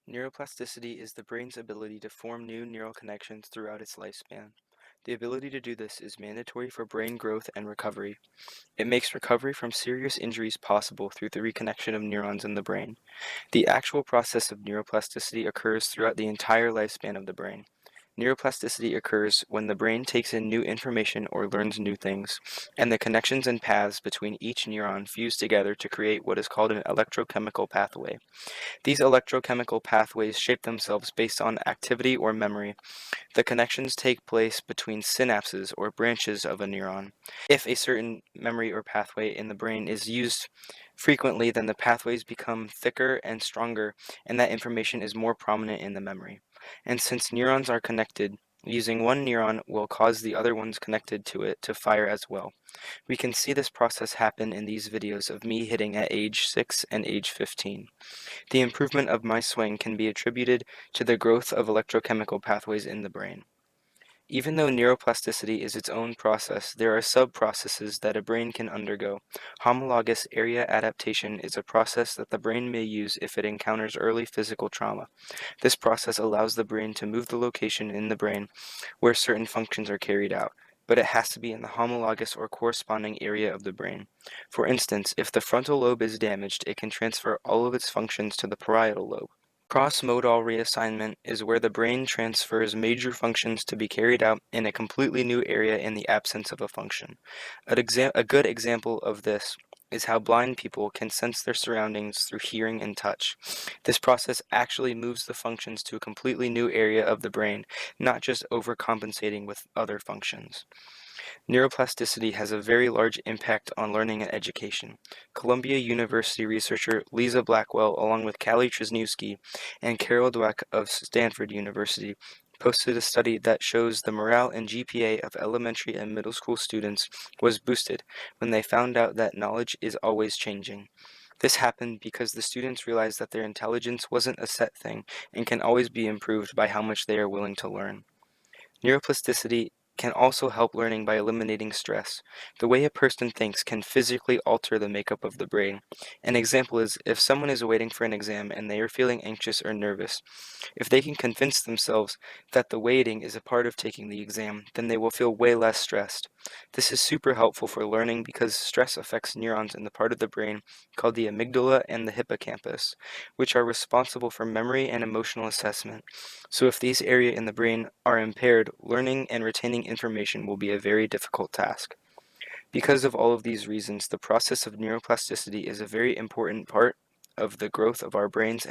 Neuroplasticity is the brain's ability to form new neural connections throughout its lifespan. The ability to do this is mandatory for brain growth and recovery. It makes recovery from serious injuries possible through the reconnection of neurons in the brain. The actual process of neuroplasticity occurs throughout the entire lifespan of the brain. Neuroplasticity occurs when the brain takes in new information or learns new things, and the connections and paths between each neuron fuse together to create what is called an electrochemical pathway. These electrochemical pathways shape themselves based on activity or memory. The connections take place between synapses or branches of a neuron. If a certain memory or pathway in the brain is used frequently, then the pathways become thicker and stronger, and that information is more prominent in the memory. And since neurons are connected, using one neuron will cause the other ones connected to it to fire as well. We can see this process happen in these videos of me hitting at age 6 and age 15. The improvement of my swing can be attributed to the growth of electrochemical pathways in the brain. Even though neuroplasticity is its own process, there are sub-processes that a brain can undergo. Homologous area adaptation is a process that the brain may use if it encounters early physical trauma. This process allows the brain to move the location in the brain where certain functions are carried out, but it has to be in the homologous or corresponding area of the brain. For instance, if the frontal lobe is damaged, it can transfer all of its functions to the parietal lobe. Cross-modal reassignment is where the brain transfers major functions to be carried out in a completely new area in the absence of a function. A good example of this is how blind people can sense their surroundings through hearing and touch. This process actually moves the functions to a completely new area of the brain, not just overcompensating with other functions. Neuroplasticity has a very large impact on learning and education. Columbia University researcher Lisa Blackwell, along with Callie Trisnewski and Carol Dweck of Stanford University, posted a study that shows the morale and GPA of elementary and middle school students was boosted when they found out that knowledge is always changing. This happened because the students realized that their intelligence wasn't a set thing and can always be improved by how much they are willing to learn. Neuroplasticity can also help learning by eliminating stress. The way a person thinks can physically alter the makeup of the brain. An example is if someone is waiting for an exam and they are feeling anxious or nervous. If they can convince themselves that the waiting is a part of taking the exam, then they will feel way less stressed. This is super helpful for learning because stress affects neurons in the part of the brain called the amygdala and the hippocampus, which are responsible for memory and emotional assessment. So if these areas in the brain are impaired, learning and retaining information will be a very difficult task. Because of all of these reasons, the process of neuroplasticity is a very important part of the growth of our brains